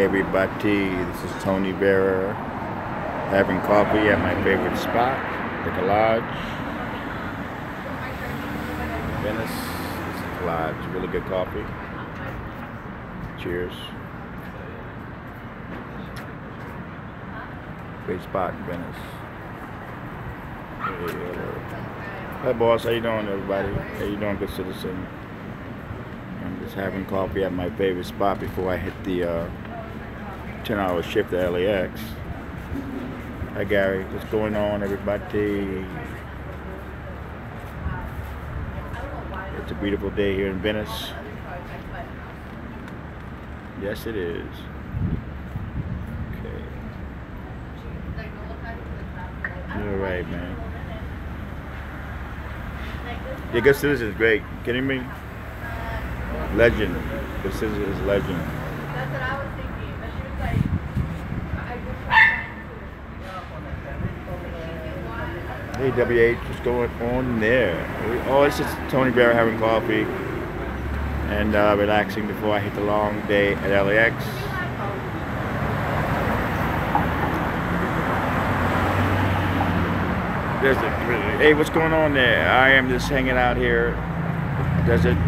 everybody, this is Tony Vera having coffee at my favorite spot, the Lodge. Venice, this is the Lodge, really good coffee. Cheers. Great spot in Venice. Hey boss, how you doing everybody? How you doing, good citizen? I'm just having coffee at my favorite spot before I hit the 10-hour shift at LAX. Hi Gary, what's going on everybody? It's a beautiful day here in Venice. Yes it is. Okay. You're right, man. Yeah, good citizen is great. Kidding me? Legend. Good citizen is legend. That's what I was thinking. But she was like, Hey WH, what's going on there? Oh, it's just Tony Vera having coffee and relaxing before I hit the long day at LAX. Hey, what's going on there? I am just hanging out here, Desert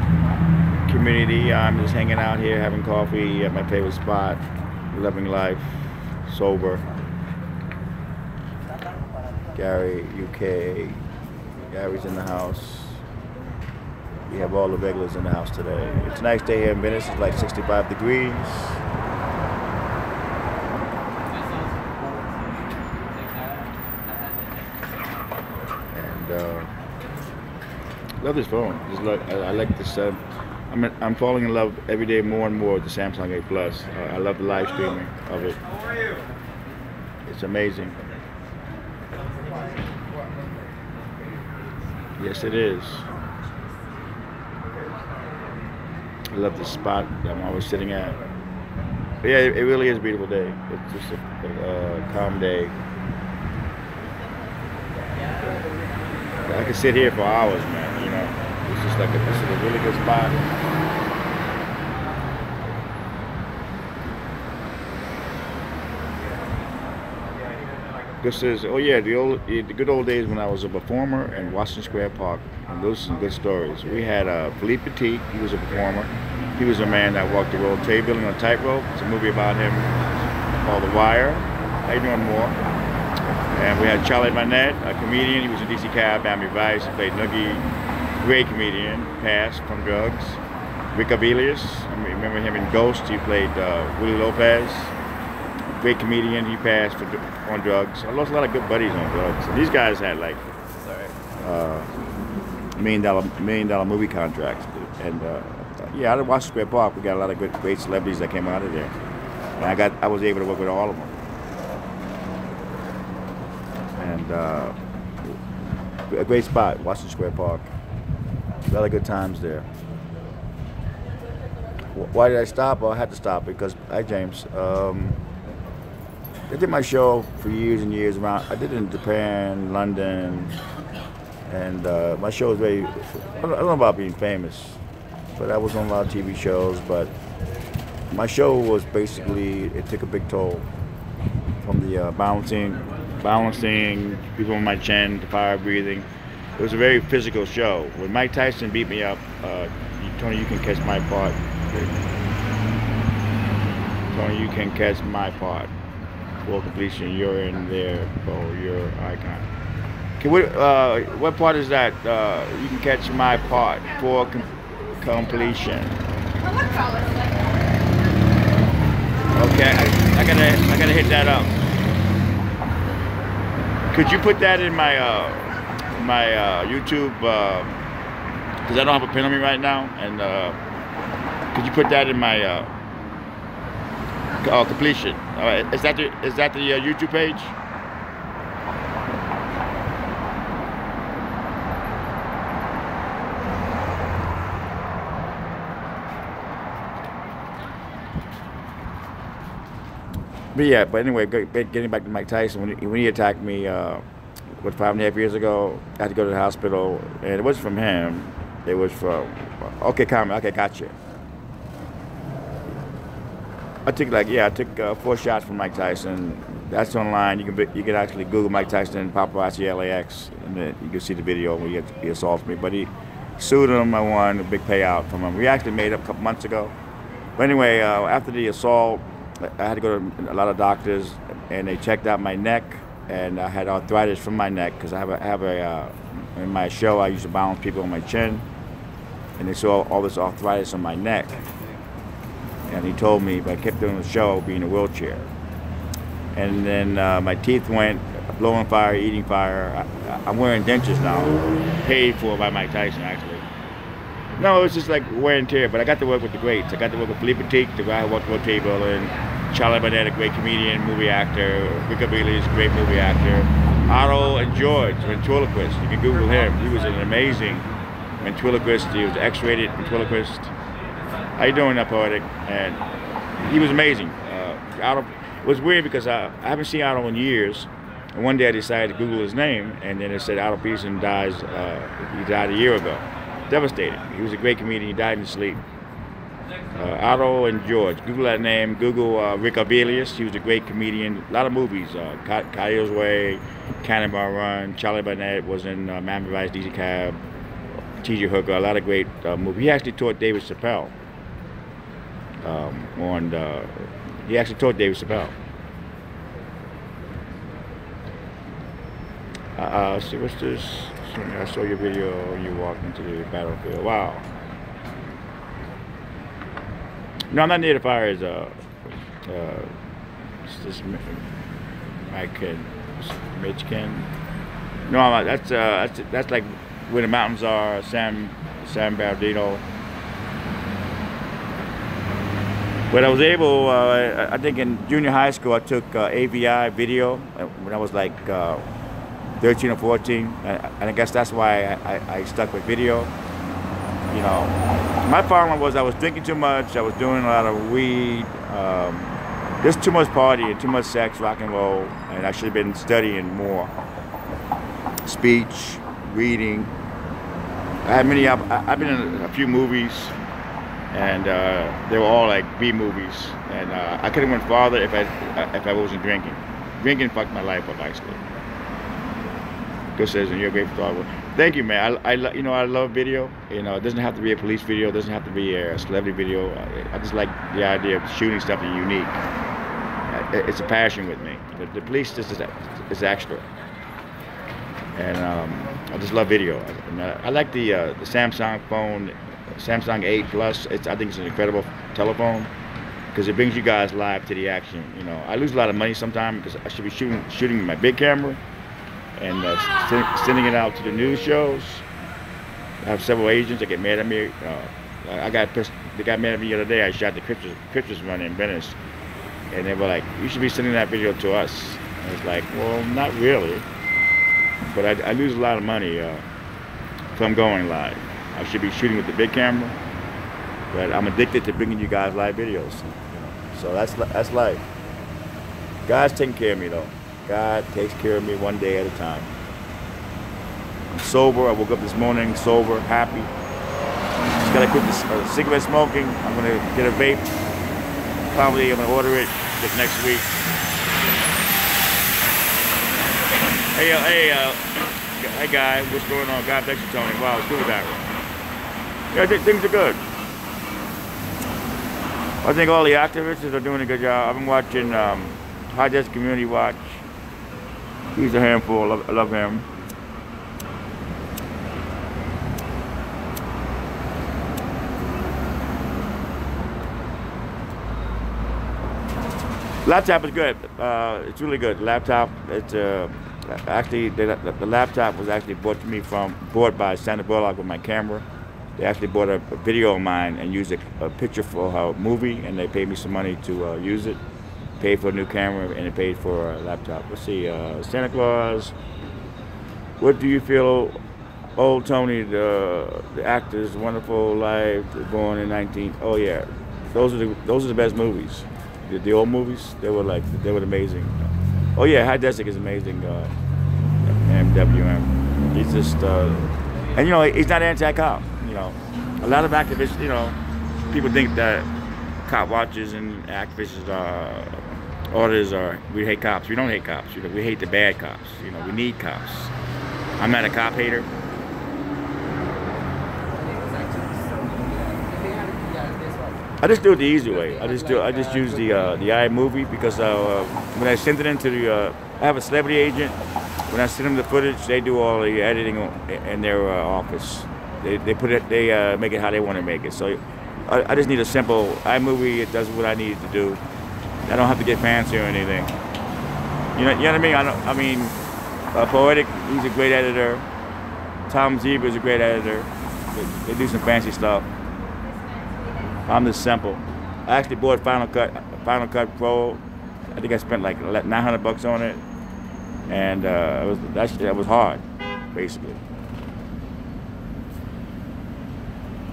Community. I'm just hanging out here having coffee at my favorite spot, loving life, sober. Gary, UK. Gary's in the house. We have all the regulars in the house today. It's a nice day here in Venice. It's like 65 degrees. Love this phone. I like this. I'm falling in love every day more and more with the Samsung 8 Plus. I love the live streaming of it. It's amazing. Yes, it is. I love the spot that I'm always sitting at. But yeah, it really is a beautiful day. It's just a calm day. I could sit here for hours, man, you know. It's just like this is a really good spot. This is, oh yeah, the good old days when I was a performer in Washington Square Park. And those are some good stories. We had Philippe Petit, he was a performer. He was a man that walked the road, table building on a tightrope. It's a movie about him called The Wire. How you doing, more? And we had Charlie Barnett, a comedian. He was in DC Cab, Miami Vice. He played Noogie. Great comedian, passed from drugs. Rick Avelius, I remember him in Ghost. He played Willie Lopez. Great comedian. He passed on drugs. I lost a lot of good buddies on drugs. And these guys had like million dollar movie contracts. And yeah, out of Washington Square Park, we got a lot of great celebrities that came out of there. And I was able to work with all of them. And a great spot, Washington Square Park. A lot of good times there. Why did I stop? Well, I had to stop because, hi James, I did my show for years and years around. I did it in Japan, London, and my show was very, I don't know about being famous, but I was on a lot of TV shows, but my show was basically, it took a big toll from the balancing, people on my chin, the fire breathing. It was a very physical show. When Mike Tyson beat me up, Tony, you can catch my part. Tony, you can catch my part. For completion, you're in there for your icon. Okay, what part is that? You can catch my part for completion. Okay, I gotta hit that up. Could you put that in my YouTube? Because I don't have a pen on me right now, and could you put that in my completion? All right, is that the YouTube page? But yeah, but anyway, getting back to Mike Tyson, when he attacked me, what, 5.5 years ago, I had to go to the hospital, and it wasn't from him. It was from, okay, Carmen, okay, gotcha. I took 4 shots from Mike Tyson. That's online. You can actually Google Mike Tyson paparazzi LAX, and then you can see the video where he assaulted me. But he sued him. I won a big payout from him. We actually made up a couple months ago. But anyway, after the assault, I had to go to a lot of doctors, and they checked out my neck, and I had arthritis from my neck because I have a in my show I used to balance people on my chin, and they saw all this arthritis on my neck. And he told me if I kept doing the show, I'd be in a wheelchair. And then my teeth went blowing fire, eating fire. I'm wearing dentures now, paid for by Mike Tyson, actually. No, it's just like wear and tear, but I got to work with the greats. I got to work with Philippe Petit, the guy who walked the world table, and Charlie Burnett, a great comedian, movie actor, Rick Abeles, a great movie actor, Otto and George, ventriloquist. You can Google him. He was an amazing ventriloquist. He was X-rated ventriloquist. How you doing, Poetic? And he was amazing. Otto, it was weird because I haven't seen Otto in years. And one day I decided to Google his name, and then it said Otto Peterson dies. He died a year ago. Devastated. He was a great comedian. He died in his sleep. Otto and George. Google that name. Google Rick Abeles. He was a great comedian. A lot of movies. Coyote's Way, Cannonball Run. Charlie Burnett was in Miami Vice, Easy Cab, T.J. Hooker. A lot of great movies. He actually taught David Chappelle. He actually taught David Chappelle. See, what's this? I saw your video when you walked into the battlefield. Wow. No, I'm not near the fire. It's this Mike and Mitch Ken. No, I'm not. That's like where the mountains are. San Bernardino. But I was able, I think in junior high school, I took AVI video when I was like 13 or 14. And I guess that's why I stuck with video. You know, my problem was I was drinking too much, I was doing a lot of weed, just too much partying, too much sex, rock and roll, and I should have been studying more. Speech, reading. I've been in a few movies, and they were all like B movies, and I could have went farther if I wasn't drinking. Drinking fucked my life up, actually. Good says, and you're a great photographer. Thank you, man. I love video. You know, it doesn't have to be a police video. It doesn't have to be a celebrity video. I just like the idea of shooting stuff that's unique. It's a passion with me. The police just is extra. And I just love video. And, I like the Samsung phone, Samsung 8 Plus. I think it's an incredible telephone because it brings you guys live to the action. You know, I lose a lot of money sometimes because I should be shooting with my big camera and sending it out to the news shows. I have several agents that get mad at me. They got mad at me the other day. I shot the Christmas run in Venice, and they were like, "You should be sending that video to us." And it's like, well, not really. But I lose a lot of money if I'm going live. I should be shooting with the big camera, but I'm addicted to bringing you guys live videos. You know? So that's life. God's taking care of me though. God takes care of me one day at a time. I'm sober. I woke up this morning sober, happy. Just gotta quit this cigarette smoking. I'm gonna get a vape. Probably I'm gonna order it next week. Hey guy, what's going on? God bless you, Tony. Wow, it's good with that. Yeah, things are good. I think all the activists are doing a good job. I've been watching High Desk Community Watch. He's a handful. I love him. Laptop is good. It's really good. Laptop. It's actually the laptop was actually bought by Sandra Bullock with my camera. They actually bought a video of mine and used a picture for her movie, and they paid me some money to use it. Paid for a new camera, and it paid for a laptop. Let's see, Santa Claus. What do you feel, old Tony, the actor's wonderful life, born in 19? Oh yeah, those are the best movies. The old movies, they were amazing. Oh yeah, High Desk is amazing. MWM. He's just, and you know, he's not anti-cop. You know, a lot of activists, you know, people think that cop watchers and activists orders are, we hate cops. We don't hate cops. You know, we hate the bad cops. You know, we need cops. I'm not a cop hater. I just do it the easy way. I just use the iMovie because when I send it into the I have a celebrity agent. When I send them the footage, they do all the editing in their office. They put it, they make it how they want to make it. So I just need a simple iMovie. It does what I need to do. I don't have to get fancy or anything. You know what I mean? I mean, Poetic, he's a great editor. Tom Zebra is a great editor. They do some fancy stuff. I'm just simple. I actually bought Final Cut Pro. I think I spent like $900 on it, and that was hard, basically.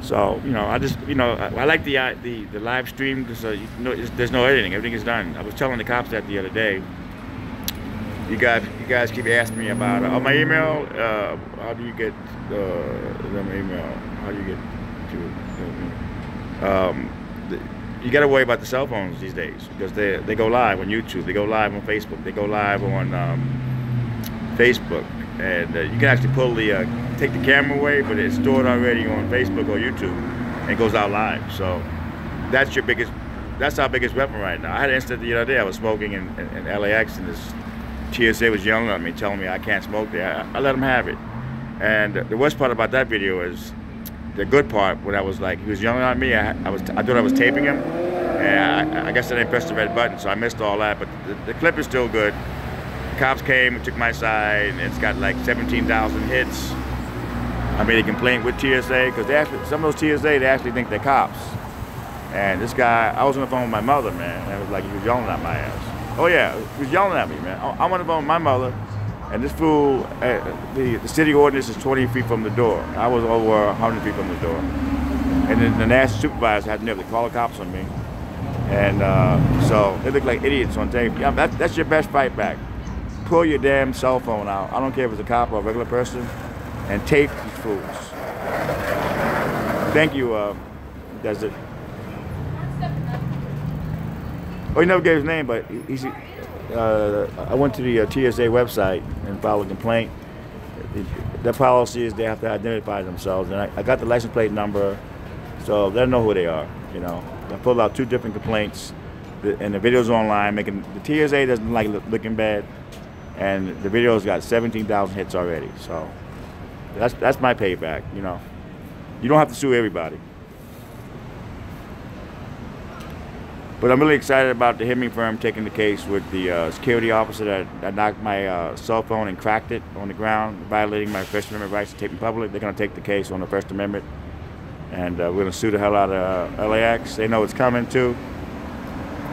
So you know, I like the live stream because there's no editing. Everything is done. I was telling the cops that the other day. You guys keep asking me about my email. How do you get them email? How do you get to you got to worry about the cell phones these days because they go live on YouTube, they go live on Facebook, they go live on Facebook, and you can actually pull take the camera away, but it's stored already on Facebook or YouTube and it goes out live. So that's our biggest weapon right now. I had an incident the other day. I was smoking in LAX, and this TSA was yelling at me, telling me I can't smoke there. I let them have it. And the worst part about that video is, the good part, when I was like, he was yelling at me, I thought I was taping him, and I guess I didn't press the red button, so I missed all that, but the clip is still good. The cops came and took my side, and it's got like 17,000 hits. I made a complaint with TSA, because some of those TSA, they actually think they're cops. And this guy, I was on the phone with my mother, man, and it was like he was yelling at my ass. Oh yeah, he was yelling at me, man. I'm on the phone with my mother, and this fool, the city ordinance is 20 feet from the door. I was over 100 feet from the door. And then the national supervisor had never called the cops on me. And so they looked like idiots on tape. Yeah, that's your best fight back. Pull your damn cell phone out. I don't care if it's a cop or a regular person, and tape these fools. Thank you, that's it. Oh, he never gave his name, but I went to the TSA website and filed a complaint. Their policy is they have to identify themselves, and I got the license plate number, so they know who they are. You know, I pulled out 2 different complaints, and the video's online. The TSA doesn't like looking bad, and the video's got 17,000 hits already. So that's my payback. You know, you don't have to sue everybody. But I'm really excited about the Hemming firm taking the case with the security officer that knocked my cell phone and cracked it on the ground, violating my First Amendment rights to tape in public. They're going to take the case on the First Amendment, and we're going to sue the hell out of LAX. They know it's coming too.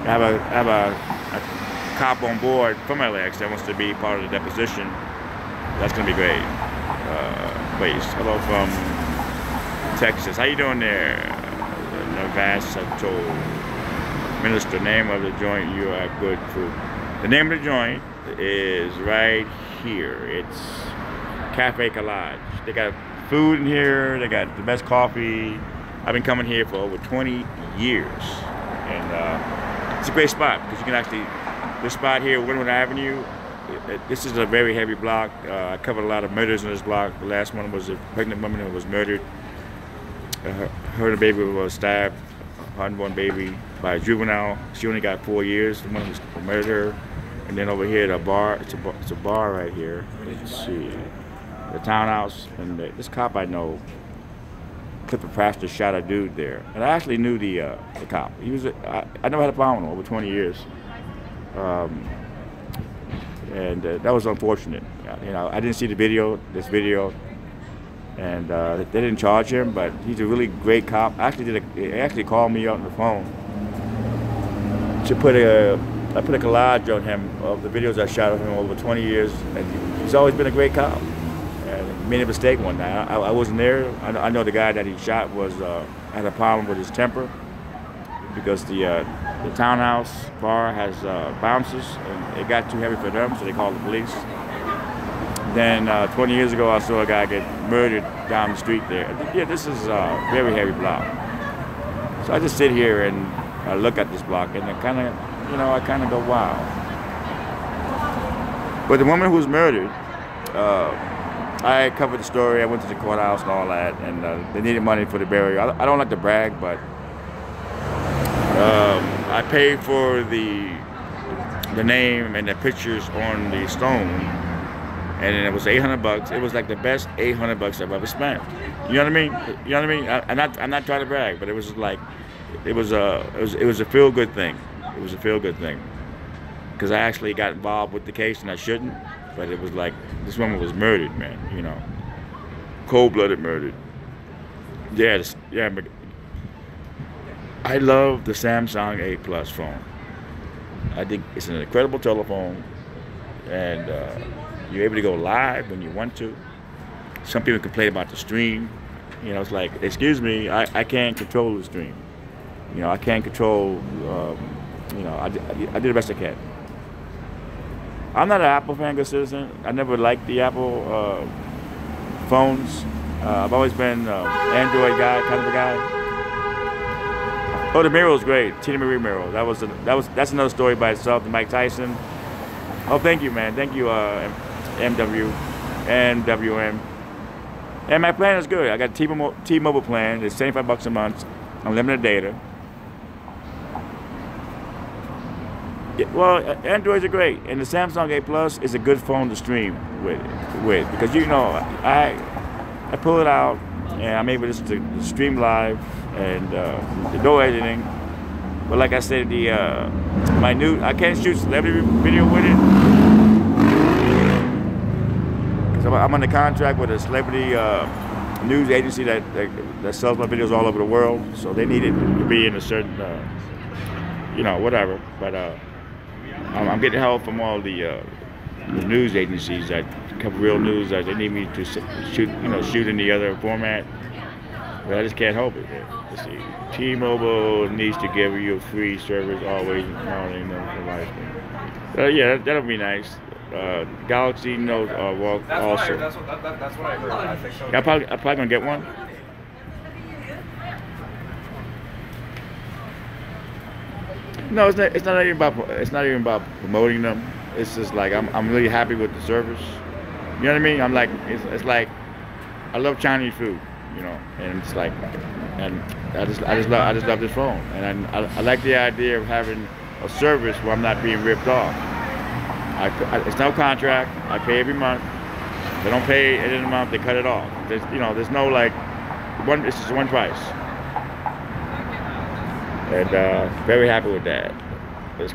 I have a cop on board from LAX that wants to be part of the deposition. That's going to be great. Please, hello from Texas. How you doing there? Navasato. Minister, name of the joint, you are good food. The name of the joint is right here. It's Cafe Collage. They got food in here, they got the best coffee. I've been coming here for over 20 years. And it's a great spot because you can actually, this spot here, Wynwood Avenue, this is a very heavy block. I covered a lot of murders in this block. The last one was a pregnant woman who was murdered. Her and the baby was stabbed. Unborn baby by a juvenile. She only got 4 years. The one was murdered. And then over here, the bar. It's a bar right here. Let's see, the townhouse. And this cop I know, Clifford Pastor, shot a dude there. And I actually knew the cop. He was. I never had a problem with him over 20 years. And that was unfortunate. You know, I didn't see this video. And they didn't charge him, but he's a really great cop. He actually called me on the phone to I put a collage on him of the videos I shot of him over 20 years, and he's always been a great cop. And he made a mistake one night. I wasn't there. I know the guy that he shot had a problem with his temper because the townhouse bar has bouncers, and it got too heavy for them, so they called the police. Then 20 years ago, I saw a guy get murdered down the street there. Yeah, this is a very heavy block. So I just sit here and I look at this block, and I kind of, I kind of go, wow. But the woman who was murdered, I covered the story. I went to the courthouse and all that, and they needed money for the burial. I don't like to brag, but I paid for the name and the pictures on the stone, and it was $800. It was like the best $800 I've ever spent. You know what I mean? You know what I mean? I'm not trying to brag, but it was like, it was a feel good thing. It was a feel good thing, because I actually got involved with the case and I shouldn't, but it was like, this woman was murdered, man. Cold-blooded murdered. Yeah, yeah. I love the Samsung 8 Plus phone. I think it's an incredible telephone, and you're able to go live when you want to. Some people complain about the stream. It's like, excuse me, I can't control the stream. I can't control, I did the best I can. I'm not an Apple fan, good citizen. I never liked the Apple phones. I've always been Android guy, kind of a guy. Oh, the Miro was great. Tina Marie Miro. That's another story by itself. Mike Tyson. Oh, thank you, man. Thank you, MWM. And my plan is good. I got a T-Mobile plan. It's $75 a month, unlimited data. Yeah, well, Androids are great, and the Samsung 8 Plus is a good phone to stream with because I pull it out and I'm able to stream live and no editing. But like I said, I can't shoot celebrity video with it because I'm under contract with a celebrity news agency that sells my videos all over the world. So they need it to be in a certain, whatever. But I'm getting help from all the news agencies that cover real news. That they need me to shoot in the other format. But I just can't help it. Let's see. T-Mobile needs to give you a free service always. Yeah, that'll be nice. Galaxy Note also. That's what I heard. I think so. Yeah, I'm probably gonna get one. No, it's not even about promoting them. It's just like I'm really happy with the service. You know what I mean? I'm like, it's like, I love Chinese food, and it's like, and I just love this phone, and I like the idea of having a service where I'm not being ripped off. It's no contract. I pay every month. If they don't pay at the end of the month, they cut it off. There's no like it's just one price, and very happy with that. Let's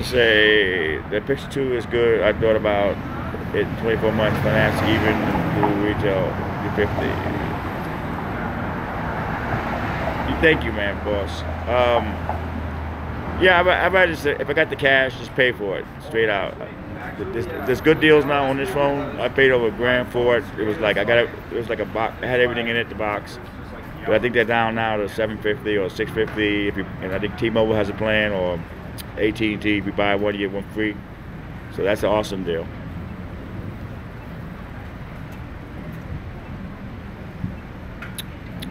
say the Pixel 2 is good. I thought about it 24 months finance even through retail to 50. Thank you, man, boss. Yeah, I'd rather just, if I got the cash, just pay for it straight out. There's good deals now on this phone. I paid over $1,000 for it. It was like it was like a box. It had everything in it, the box. But I think they're down now to $750 or $650. And I think T-Mobile has a plan, or AT&T. If you buy one, you get one free. So that's an awesome deal.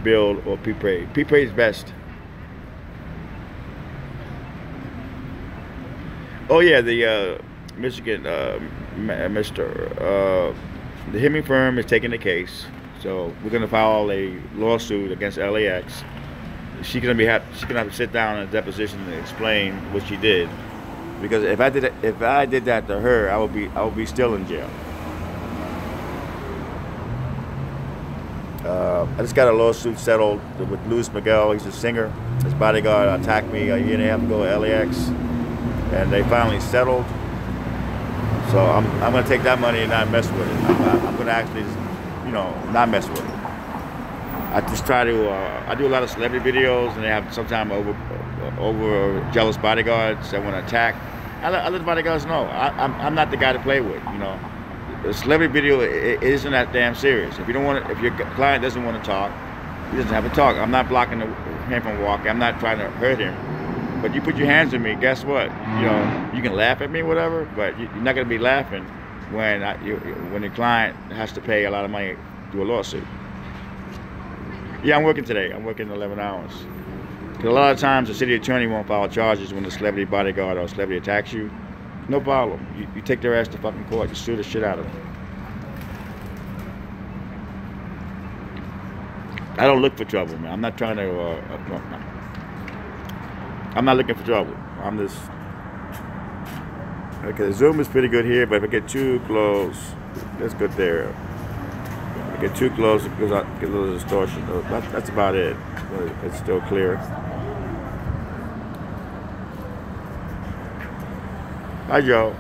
Build or prepay. Prepay is best. Oh yeah, the Michigan, the Hemming firm is taking the case, so we're gonna file a lawsuit against LAX. She's gonna have to sit down in a deposition and explain what she did, because if I did that to her, I would be still in jail. I just got a lawsuit settled with Luis Miguel. He's a singer. His bodyguard attacked me a year and a half ago at LAX, and they finally settled. So I'm gonna take that money and not mess with it. I'm gonna actually, not mess with it. I just try to. I do a lot of celebrity videos, and they have sometimes over jealous bodyguards that want to attack. I let the bodyguards know I'm not the guy to play with. The celebrity video, it isn't that damn serious. If you don't want to, if your client doesn't want to talk, he doesn't have to talk. I'm not blocking him from walking. I'm not trying to hurt him. But you put your hands on me, guess what? You can laugh at me, whatever, but you're not going to be laughing when the client has to pay a lot of money to do a lawsuit. Yeah, I'm working today. I'm working 11 hours. 'Cause a lot of times the city attorney won't file charges when the celebrity bodyguard or celebrity attacks you. No problem. You take their ass to fucking court. You sue the shit out of them. I don't look for trouble, man. I'm not trying to. I'm not looking for trouble. I'm just. Okay, the zoom is pretty good here, but if I get too close, that's good there. If I get too close, it goes out, get a little distortion. That's about it. It's still clear. Hi, Joe.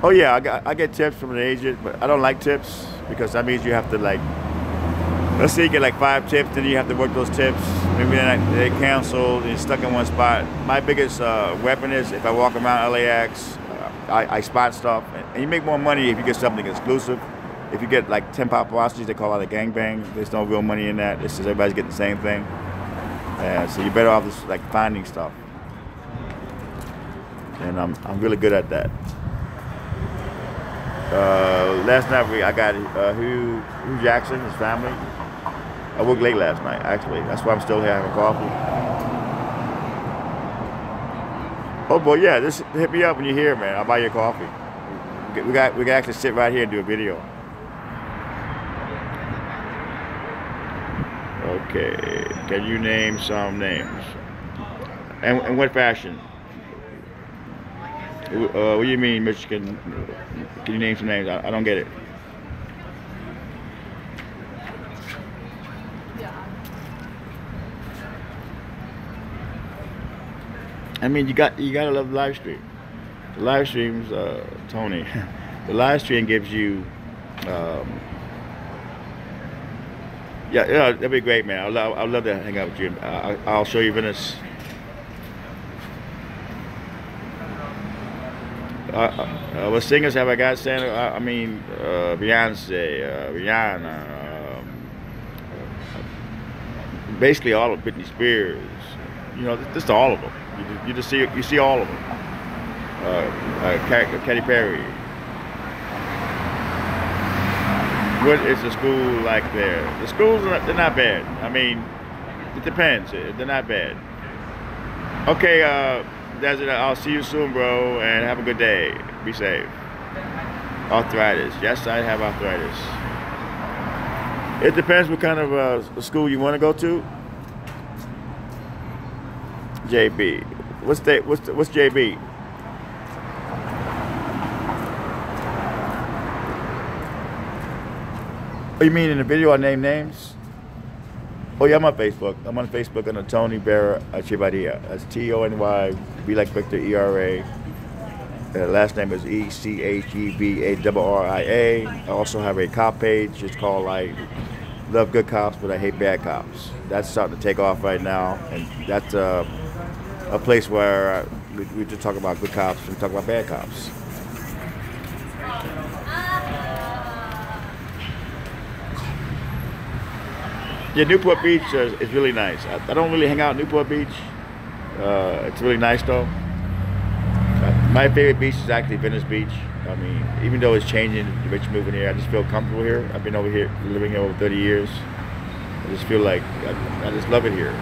Oh yeah, I get tips from an agent, but I don't like tips because that means you have to like. Let's say you get like 5 tips, then you have to work those tips. Maybe they canceled and you're stuck in one spot. My biggest weapon is if I walk around LAX, I spot stuff. And you make more money if you get something exclusive. If you get like 10 paparazzis, they call it a gangbang. There's no real money in that. It's just everybody's getting the same thing. So you're better off just like finding stuff. And I'm really good at that. Last night I got Hugh Jackson, his family. I worked late last night, actually. That's why I'm still here having coffee. Oh boy, yeah, just hit me up when you're here, man. I'll buy you a coffee. We can actually sit right here and do a video. Okay, can you name some names? And in what fashion? What do you mean, Michigan? Can you name some names? I don't get it. I mean, you gotta love the live stream. The live streams, Tony. The live stream gives you, yeah, that'd be great, man. I'd love to hang out with you. I'll show you Venice. What singers have I got? Santa? I mean, Beyonce, Rihanna, basically all of Britney Spears. You know, just all of them. You see all of them. Katy Perry. What is the school like there? The schools they're not bad. I mean, it depends. They're not bad. Okay, Desert. I'll see you soon, bro, and have a good day. Be safe. Arthritis. Yes, I have arthritis. It depends what kind of school you want to go to. JB. What's JB? Oh, you mean in the video I name names? Oh yeah, I'm on Facebook. I'm on Facebook under Tony Vera Echevarria. That's Tony, B like Victor, ERA. Last name is ECHEVARRIA. I also have a cop page. It's called like Love Good Cops, but I Hate Bad Cops. That's starting to take off right now, and that's a place where we just talk about good cops and we talk about bad cops. Yeah, Newport Beach is really nice. I don't really hang out in Newport Beach. It's really nice though. My favorite beach is actually Venice Beach. I mean, even though it's changing, the rich moving here, I just feel comfortable here. I've been over here, living here over 30 years. I just feel like I just love it here.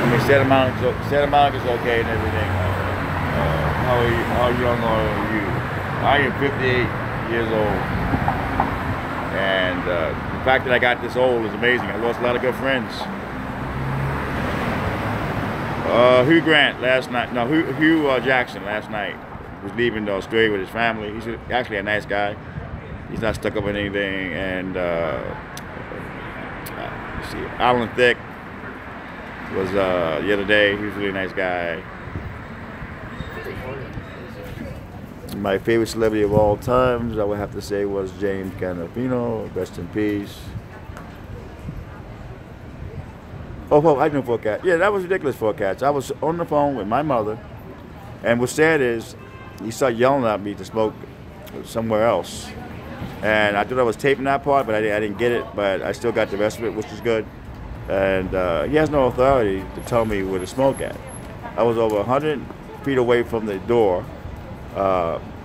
I mean, Santa Monica's okay and everything. How young are you? I am 58 years old. And the fact that I got this old is amazing. I lost a lot of good friends. Hugh Grant last night. No, Hugh Jackson last night was leaving Australia with his family. He's actually a nice guy. He's not stuck up in anything. And let's see, Alan Thicke was the other day. He was a really nice guy. My favorite celebrity of all times, I would have to say, was James Gandolfino. Rest in peace. Oh, I knew Forecast. Yeah, that was ridiculous, Forecast. I was on the phone with my mother, and what's sad is he started yelling at me to smoke somewhere else. And I thought I was taping that part, but I didn't get it, but I still got the rest of it, which is good. And he has no authority to tell me where to smoke at. I was over 100 feet away from the door,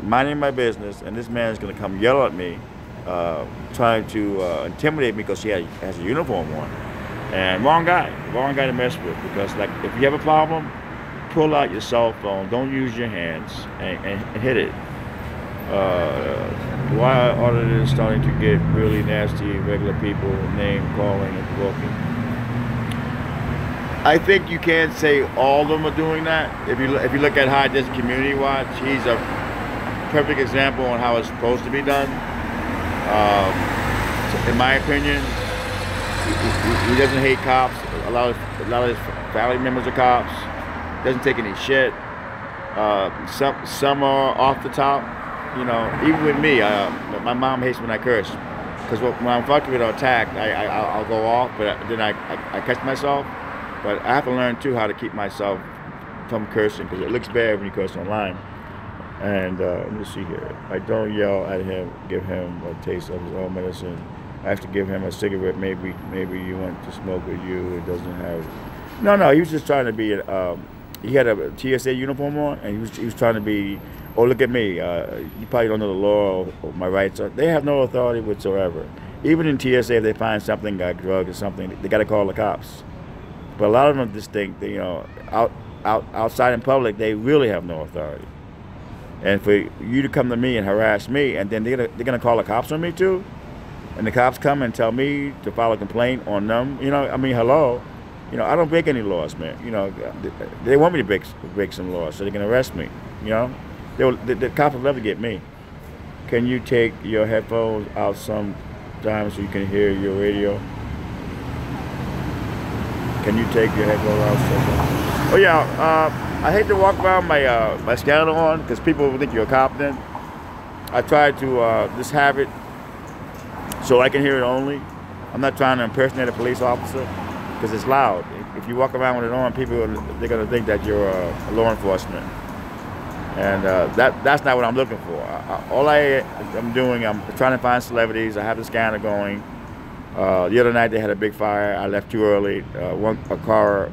minding my business, and this man's gonna come yell at me trying to intimidate me because he has a uniform on. And wrong guy to mess with, because like if you have a problem, pull out your cell phone, don't use your hands, and hit it. Why all of this starting to get really nasty, regular people name calling and provoking? I think you can't say all of them are doing that. If you look at High Desert Community Watch, he's a perfect example on how it's supposed to be done. In my opinion, he doesn't hate cops. A lot of his family members are cops. Doesn't take any shit. Some are off the top. You know, even with me, my mom hates when I curse, because when I'm fucked with or attacked, I'll go off, but then I catch myself. But I have to learn too how to keep myself from cursing, because it looks bad when you curse online. And let me see here. I don't yell at him, give him a taste of his own medicine. I have to give him a cigarette. Maybe you want to smoke with you. It doesn't have. No. He was just trying to be. He had a TSA uniform on, and he was trying to be. Oh, look at me. You probably don't know the law or my rights. They have no authority whatsoever. Even in TSA, if they find something like drugs or something, they got to call the cops. But a lot of them just think that, you know, outside in public, they really have no authority. And for you to come to me and harass me, and then they're gonna call the cops on me too, and the cops come and tell me to file a complaint on them. You know, I mean, hello. You know, I don't break any laws, man. You know, they want me to break some laws so they can arrest me. You know, the cops will never get me. Can you take your headphones out sometimes so you can hear your radio? Can you take your headphones out sometimes? Oh yeah, I hate to walk around my scanner on, because people will think you're a cop then. I try to just have it so I can hear it only. I'm not trying to impersonate a police officer, because it's loud. If you walk around with it on, they're going to think that you're a law enforcement. And that's not what I'm looking for. All I'm doing, I'm trying to find celebrities. I have the scanner going. The other night they had a big fire. I left too early. A car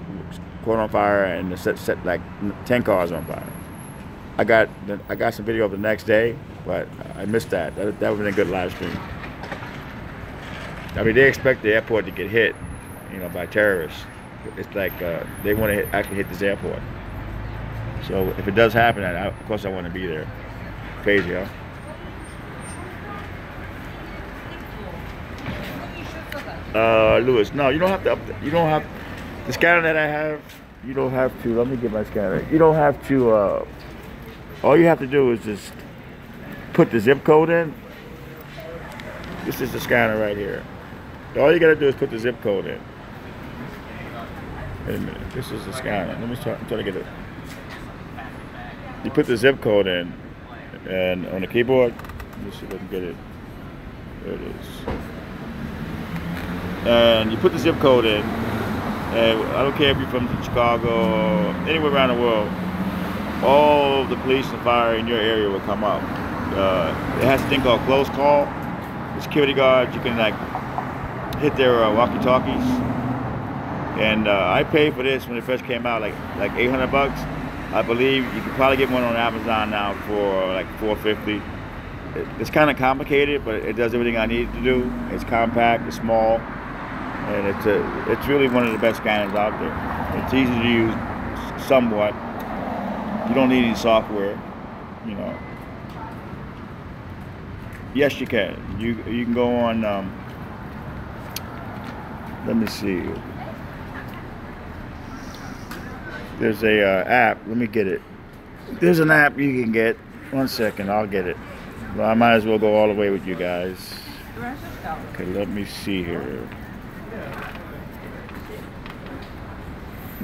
caught on fire, and set like 10 cars on fire. I got some video of the next day, but I missed that. That would have been a good live stream. I mean, they expect the airport to get hit, you know, by terrorists. It's like they want to actually hit this airport. So if it does happen, of course I want to be there. Crazy, huh? Lewis, no, you don't have to. You don't have the scanner that I have. You don't have to. Let me get my scanner. You don't have to. All you have to do is just put the zip code in. This is the scanner right here. All you gotta do is put the zip code in. Wait a minute. This is the scanner. Let me try to get it. You put the zip code in, and on the keyboard, let me see if I can get it. There it is. And you put the zip code in, and I don't care if you're from Chicago or anywhere around the world, all the police and fire in your area will come up. It has a thing called close call. The security guards, you can like hit their walkie-talkies. And I paid for this when it first came out, like $800. I believe you can probably get one on Amazon now for like $450. It's kind of complicated, but it does everything I need it to do. It's compact, it's small, and it's really one of the best scanners out there. It's easy to use somewhat. You don't need any software, you know. Yes, you can. You can go on. Let me see. There's a app. Let me get it. There's an app you can get. 1 second, I'll get it. Well, I might as well go all the way with you guys. Okay, let me see here.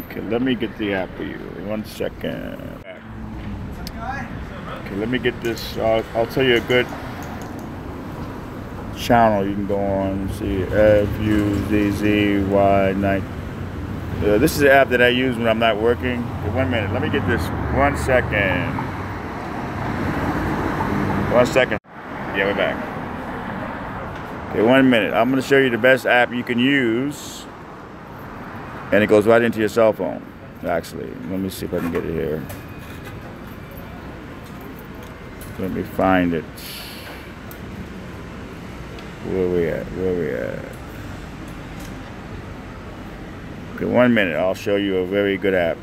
Okay, let me get the app for you. 1 second. Okay, let me get this. I'll tell you a good channel you can go on. See, FUZZY9. This is the app that I use when I'm not working. Okay, 1 minute. Let me get this. 1 second. 1 second. Yeah, we're back. Okay, 1 minute. I'm going to show you the best app you can use. And it goes right into your cell phone, actually. Let me see if I can get it here. Let me find it. Where we at? Where we at? Okay, 1 minute. I'll show you a very good app.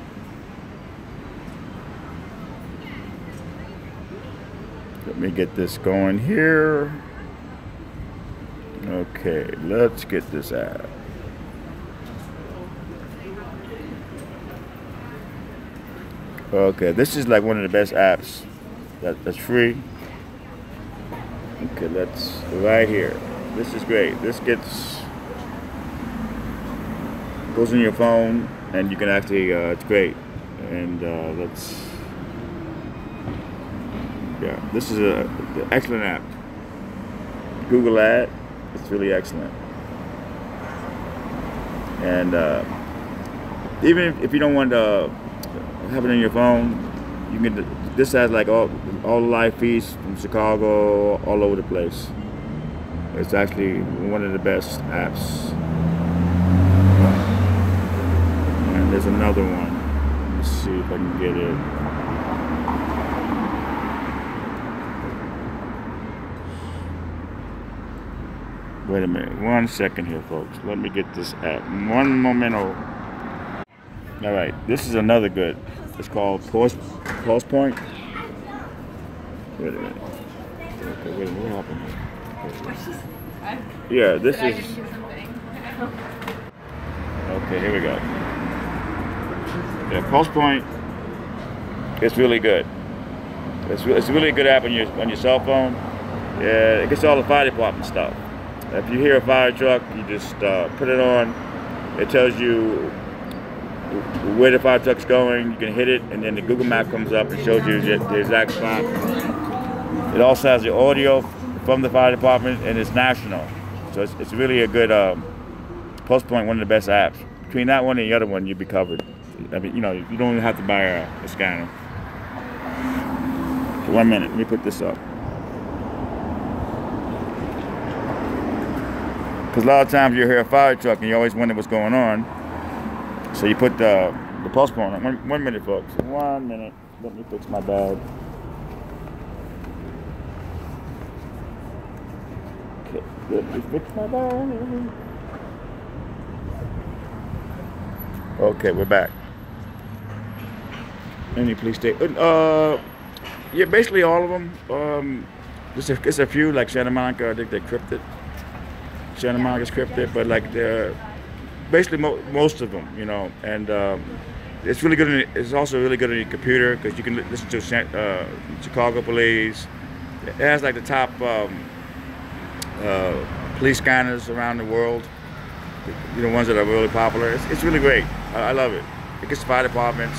Let me get this going here. Okay, let's get this app. Okay, this is like one of the best apps that's free. Okay, let's right here. This is great. This goes in your phone, and you can actually it's great. And yeah, this is an excellent app. Google that. It's really excellent. And even if you don't want to have it on your phone, you can. This has like all the live feeds from Chicago, all over the place. It's actually one of the best apps. And there's another one. Let's see if I can get it. Wait a minute, 1 second here, folks. Let me get this app. One momento. All right, this is another good. It's called Pulse Point. Wait a minute. Okay, wait a minute. What happened here? Yeah, this is. Okay, here we go. Yeah, Pulse Point. It's really good. It's a really good app on your cell phone. Yeah, it gets all the fire department stuff. If you hear a fire truck, you just put it on. It tells you where the fire truck's going. You can hit it, and then the Google map comes up and shows you the exact spot. It also has the audio from the fire department, and it's national. So it's really a good Pulse Point, one of the best apps. Between that one and the other one, you'll be covered. I mean, you know, you don't even have to buy a scanner. So 1 minute, let me put this up. Because a lot of times you hear a fire truck and you always wonder what's going on. So you put the Pulse Point on. 1 minute, folks. 1 minute. Let me fix my bag. Okay, let me fix my bag. Okay, we're back. Any police station? Yeah, basically all of them. There's a few like Santa Monica. I think they're crypted. Santa Monica's crypted, but like basically most of them, you know. And it's really good. It's also really good on your computer because you can listen to Chicago police. It has like the top police scanners around the world. You know, ones that are really popular. It's really great. I love it. It gets fire departments.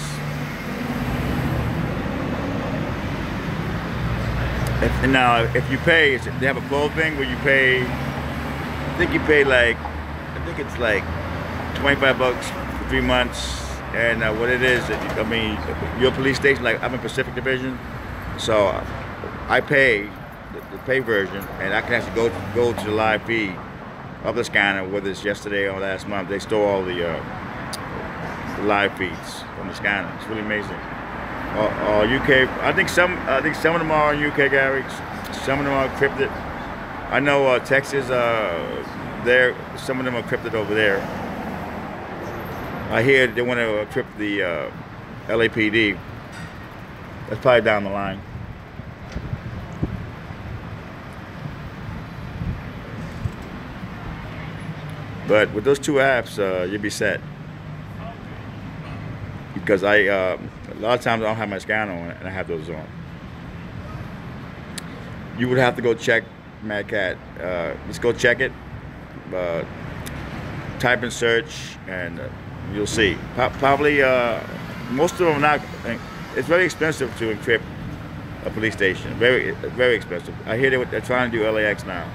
Now, if you pay, they have a closed thing where you pay. I think you pay like, I think it's like $25 for 3 months. And what it is, I mean, your police station, like I'm in Pacific Division, so I pay the pay version, and I can actually go to the live feed of the scanner, whether it's yesterday or last month. They store all the live feeds from the scanner. It's really amazing. UK, I think some of them are UK, Gary. Some of them are encrypted. I know Texas, some of them are encrypted over there. I hear they want to encrypt the LAPD. That's probably down the line. But with those two apps, you'll be set. Because a lot of times I don't have my scanner on, and I have those on. You would have to go check Mad Cat. Just go check it. Type in search, and you'll see. Probably most of them are not. It's very expensive to encrypt a police station. Very, very expensive. I hear they're trying to do LAX now.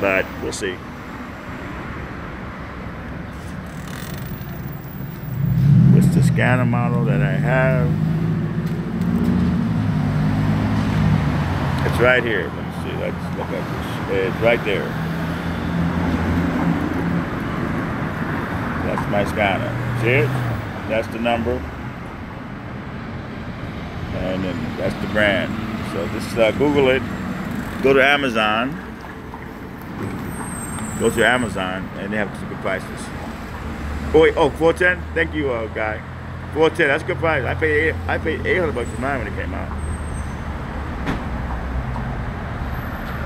But we'll see. It's the scanner model that I have. It's right here. Let me see. Let's look at this. It's right there. That's my scanner. See it? That's the number. And then that's the brand. So just Google it. Go to Amazon. Go to Amazon, and they have some good prices. Oh, 410. Thank you, guy. 410. That's a good price. I paid $800 for mine when it came out.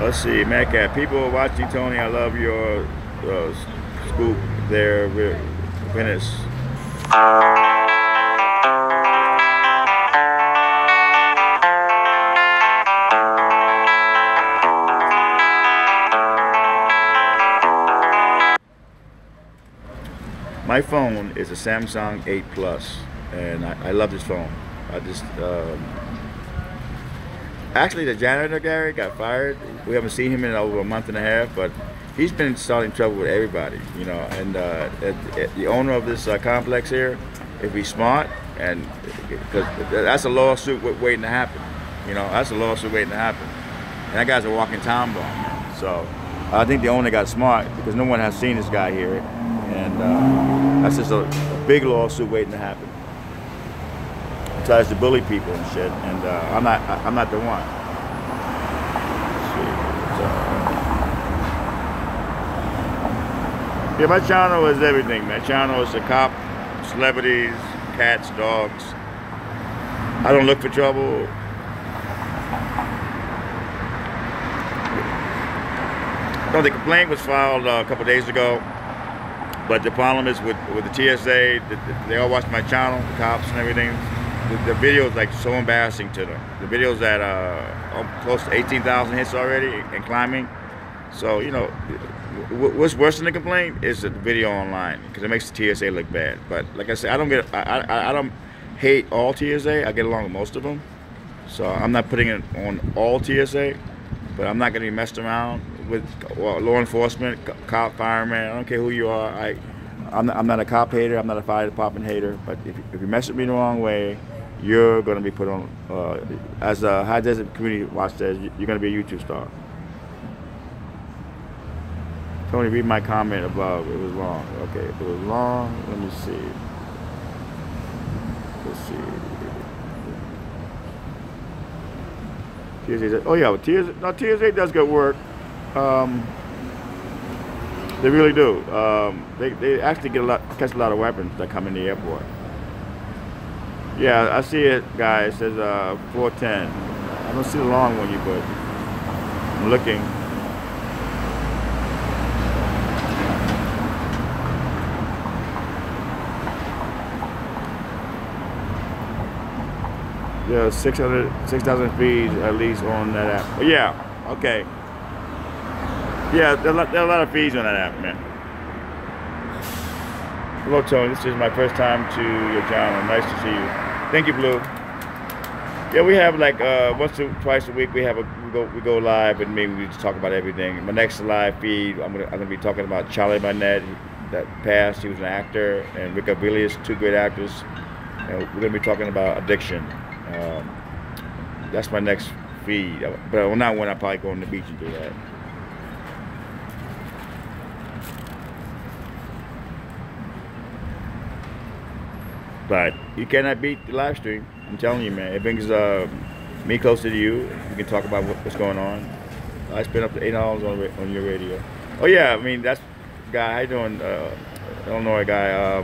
Let's see, Madcap. People watching Tony. I love your scoop there, Venice. My phone is a Samsung 8 Plus, and I love this phone. I just actually the janitor Gary got fired. We haven't seen him in over a month and a half, but he's been starting trouble with everybody, you know. And the owner of this complex here, if he's smart, and because that's a lawsuit waiting to happen, you know, that's a lawsuit waiting to happen. And that guy's a walking time bomb. So I think the owner got smart because no one has seen this guy here, and that's just a big lawsuit waiting to happen. He tries to bully people and shit, and I'm not the one. Yeah, my channel is everything. My channel is the cop, celebrities, cats, dogs. I don't look for trouble. No, the complaint was filed a couple days ago, but the problem is with the TSA, they all watch my channel, the cops and everything. The video is like so embarrassing to them. The video's at close to 18,000 hits already and climbing. So, you know, what's worse than the complaint is the video online, because it makes the TSA look bad. But like I said, I don't hate all TSA. I get along with most of them. So I'm not putting it on all TSA, but I'm not going to be messed around with law enforcement, cop, fireman. I don't care who you are. I'm not a cop hater. I'm not a fire department hater. But if you mess with me the wrong way, you're going to be put on, as a High Desert Community Watch says, you're going to be a YouTube star. Tony, read my comment above. It was long. Okay, it was long. Let me see. Let's see. TSA says, oh yeah, TSA does good work. They really do. They actually catch a lot of weapons that come in the airport. Yeah, I see it, guys. It says 410. I don't see the long one you put. I'm looking. Yeah, 6,000 feet at least on that app. But yeah, okay. Yeah, there are a lot of feeds on that app, man. Hello, Tony. This is my first time to your channel. Nice to see you. Thank you, Blue. Yeah, we have like once or twice a week we go live, and maybe we just talk about everything. My next live feed, I'm gonna be talking about Charlie Barnett, that passed. He was an actor, and Rick Avilius, two great actors. And we're gonna be talking about addiction. That's my next feed. But on that one, I'll probably go on the beach and do that. But you cannot beat the live stream. I'm telling you, man. It brings me closer to you. We can talk about what's going on. I spent up to $8 on your radio. Oh yeah, I mean that's guy. How you doing, Illinois guy?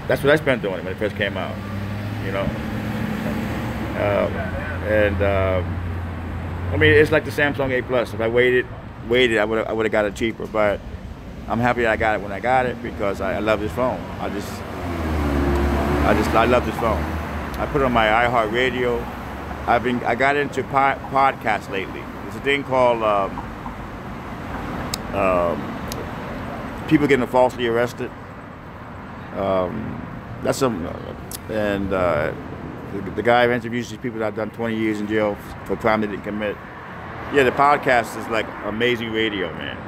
That's what I spent doing it when it first came out. You know. I mean, it's like the Samsung 8 Plus. If I waited, I would have got it cheaper. But I'm happy I got it when I got it because I love this phone. I love this phone. I put it on my iHeartRadio. I got into podcasts lately. There's a thing called people getting falsely arrested. That's some the guy who interviews these people that have done 20 years in jail for crime they didn't commit. Yeah, the podcast is like amazing radio, man.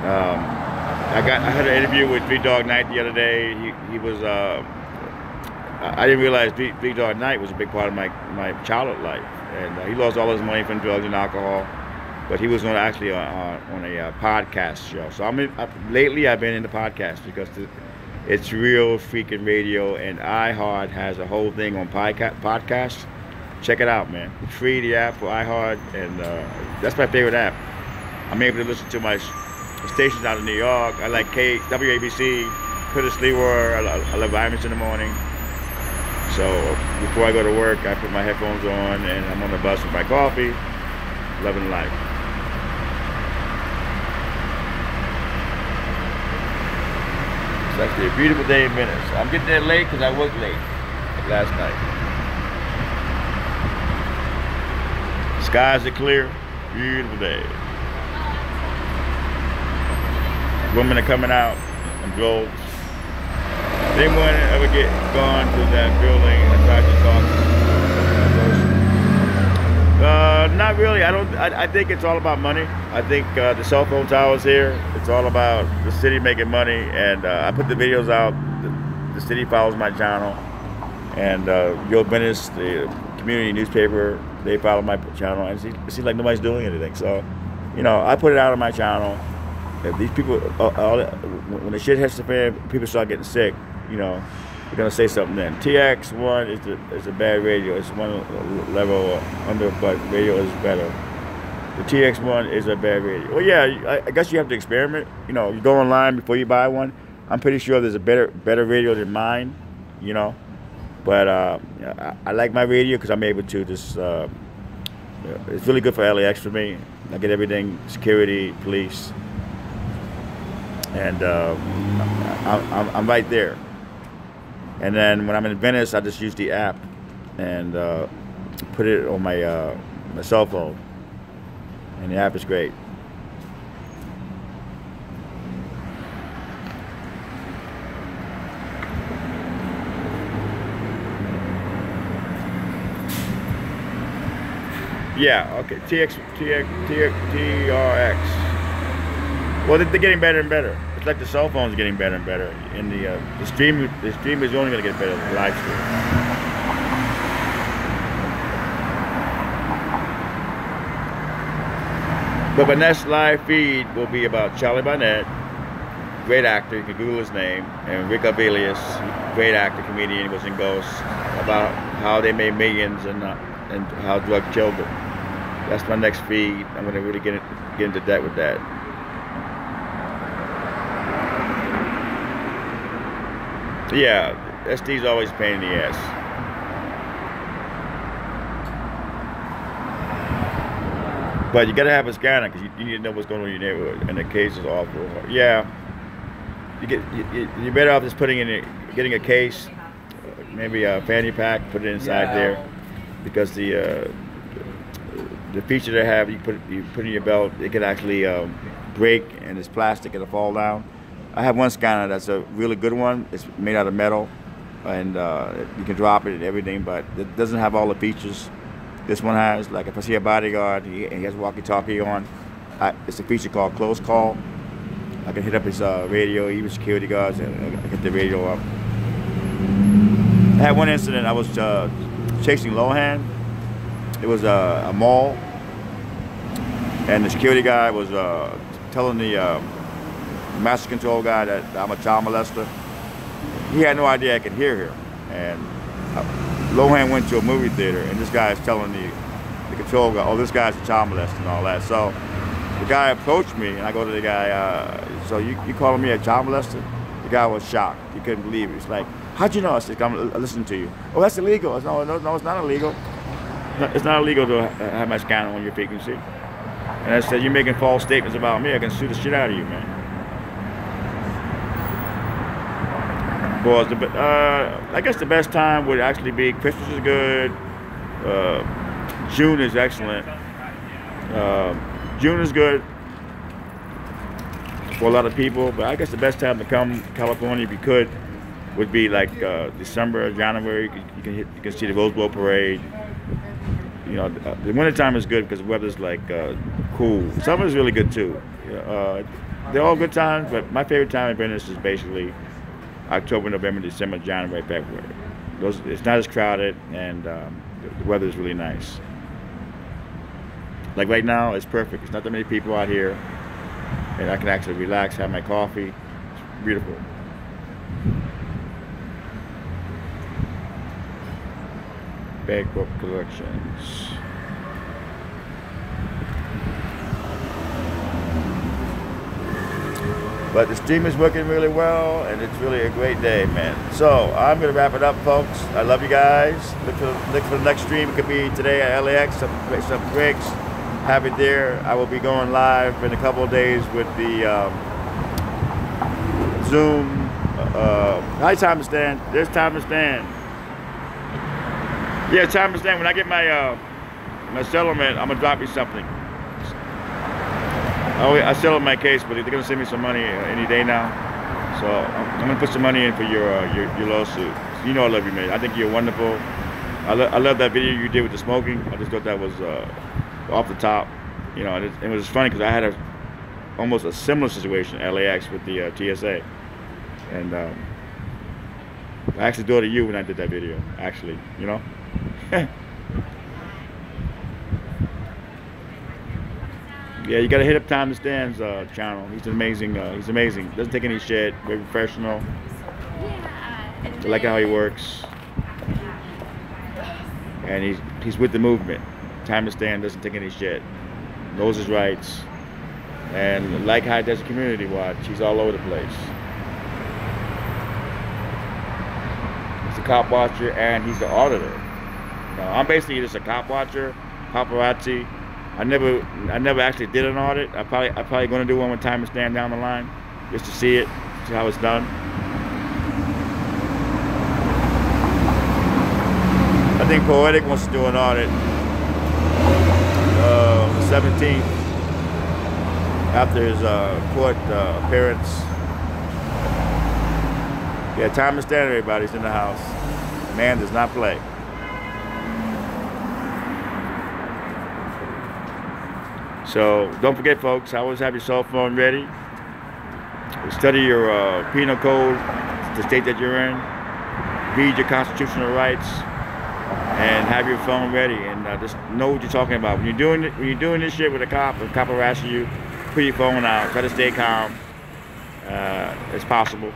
I had an interview with Big Dog Knight the other day. He was I didn't realize Big Dog Knight was a big part of my childhood life, and he lost all his money from drugs and alcohol. But he was on a podcast show. So lately I've been into podcasts because it's real freaking radio, and iHeart has a whole thing on podcasts. check it out, man. It's free, the app for iHeart, and that's my favorite app. I'm able to listen to my stations out in New York. I like WABC, Curtis Leroy. I love Irish in the morning. So before I go to work, I put my headphones on and I'm on the bus with my coffee, loving life. It's actually a beautiful day in Venice. I'm getting there late because I worked late last night. Skies are clear, beautiful day. Women are coming out in droves. They want to ever get gone to that building and try to talk. Not really. I think it's all about money. I think the cell phone towers here. It's all about the city making money, and I put the videos out. The city follows my channel, and Yo Venice, the community newspaper, they follow my channel, and it seems like nobody's doing anything. So, you know, I put it out on my channel. If these people, when the shit hits the fan, people start getting sick. You know, we're gonna say something then. TX1 is a bad radio. It's one level under, but radio is better. The TX1 is a bad radio. Well, yeah, I guess you have to experiment. You know, you go online before you buy one. I'm pretty sure there's a better radio than mine. You know, but I like my radio because I'm able to just. It's really good for LAX for me. I get everything: security, police, and I'm right there. And then when I'm in Venice, I just use the app and put it on my my cell phone, and the app is great. Yeah, okay, TRX. Well, they're getting better and better. It's like the cell phone's getting better and better, and the stream is only going to get better. The live stream. But my next live feed will be about Charlie Barnett, great actor. You can Google his name, and Rick Avelius, great actor, comedian, was in Ghosts, about how they made millions and how drug killed them. That's my next feed. I'm going to really get into depth with that. Yeah, SD's always a pain in the ass. But you gotta have a scanner because you need to know what's going on in your neighborhood, and the case is awful. Yeah, you're better off just getting a case, maybe a fanny pack, put it inside there, because the feature they have, you put in your belt, it can actually break, and it's plastic, it'll fall down. I have one scanner that's a really good one. It's made out of metal, and you can drop it and everything, but it doesn't have all the features this one has. Like if I see a bodyguard, he has walkie-talkie on, it's a feature called close call. I can hit up his radio, even security guards, and I get the radio up. I had one incident. I was chasing Lohan. It was a mall, and the security guy was telling the master control guy that I'm a child molester. He had no idea I could hear him. And Lohan went to a movie theater, and this guy is telling the control guy, oh, this guy's a child molester and all that. So the guy approached me, and I go to the guy, so you calling me a child molester? The guy was shocked. He couldn't believe it. He's like, how'd you know? I said, I'm listening to you. Oh, that's illegal. I said, no, it's not illegal. It's not illegal to have my scanner on your frequency. And I said, you're making false statements about me. I can sue the shit out of you, man. Boys, I guess the best time would actually be Christmas is good. June is excellent. June is good for a lot of people, but I guess the best time to come to California, if you could, would be like December, January. You can see the Rose Bowl parade. You know, the winter time is good because the weather's like cool. Summer is really good too. They're all good times, but my favorite time in Venice is basically October, November, December, January, February. It's not as crowded, and the weather is really nice. Like right now, it's perfect. There's not that many people out here, and I can actually relax, have my coffee. It's beautiful. Bankrupt Collections. But the stream is working really well, and it's really a great day, man. So I'm gonna wrap it up, folks. I love you guys. Look for the next stream. It could be today at LAX. Some breaks. Have it there. I will be going live in a couple of days with the Zoom. Hi, Time to Stand. There's Time to Stand. Yeah, Time to Stand. When I get my my settlement, I'm gonna drop you something. I settled my case, but they're gonna send me some money any day now. So I'm gonna put some money in for your lawsuit. You know I love you, man. I think you're wonderful. I love that video you did with the smoking. I just thought that was off the top. You know, it was funny because I had almost a similar situation at LAX with the TSA, and I actually thought of you when I did that video. Actually, you know. Yeah, you gotta hit up Time to Stand's channel. He's amazing. He's amazing. Doesn't take any shit. Very professional. I like how he works. And he's with the movement. Time to Stand doesn't take any shit. Knows his rights. And like how he does community watch, he's all over the place. He's a cop watcher and he's the auditor. I'm basically just a cop watcher, paparazzi. I never actually did an audit. I probably going to do one with Time to Stand down the line, just to see how it's done. I think Poetic wants to do an audit the 17th after his court appearance. Yeah, Time to Stand, everybody's in the house. The man does not play. So don't forget, folks, always have your cell phone ready. Study your penal code, the state that you're in. Read your constitutional rights, and have your phone ready. And just know what you're talking about. When you're doing this shit with a cop harassing you, put your phone out. Try to stay calm as possible.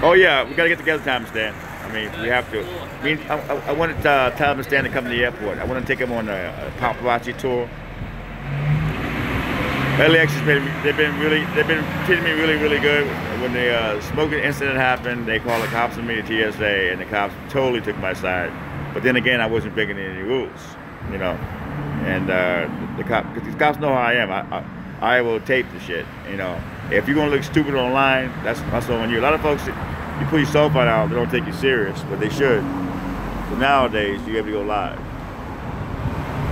Oh yeah, we gotta get together, Time to Stand. I mean, we have to. I wanted Time to Stand to come to the airport. I want to take him on a paparazzi tour. LAX has been they've been treating me really good. When the smoking incident happened, they called the cops on me to TSA, and the cops totally took my side. But then again, I wasn't breaking any rules, you know. And because these cops know how I am. I will tape the shit, you know. If you're gonna look stupid online, that's on you. A lot of folks, you put your cell phone out, they don't take you serious, but they should. So nowadays, you have to go live.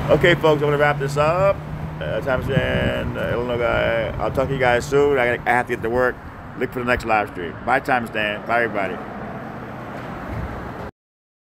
Okay, folks, I'm gonna wrap this up. Time to Stand, Illinois guy. I'll talk to you guys soon. I have to get to work. Look for the next live stream. Bye, Time to Stand. Bye, everybody.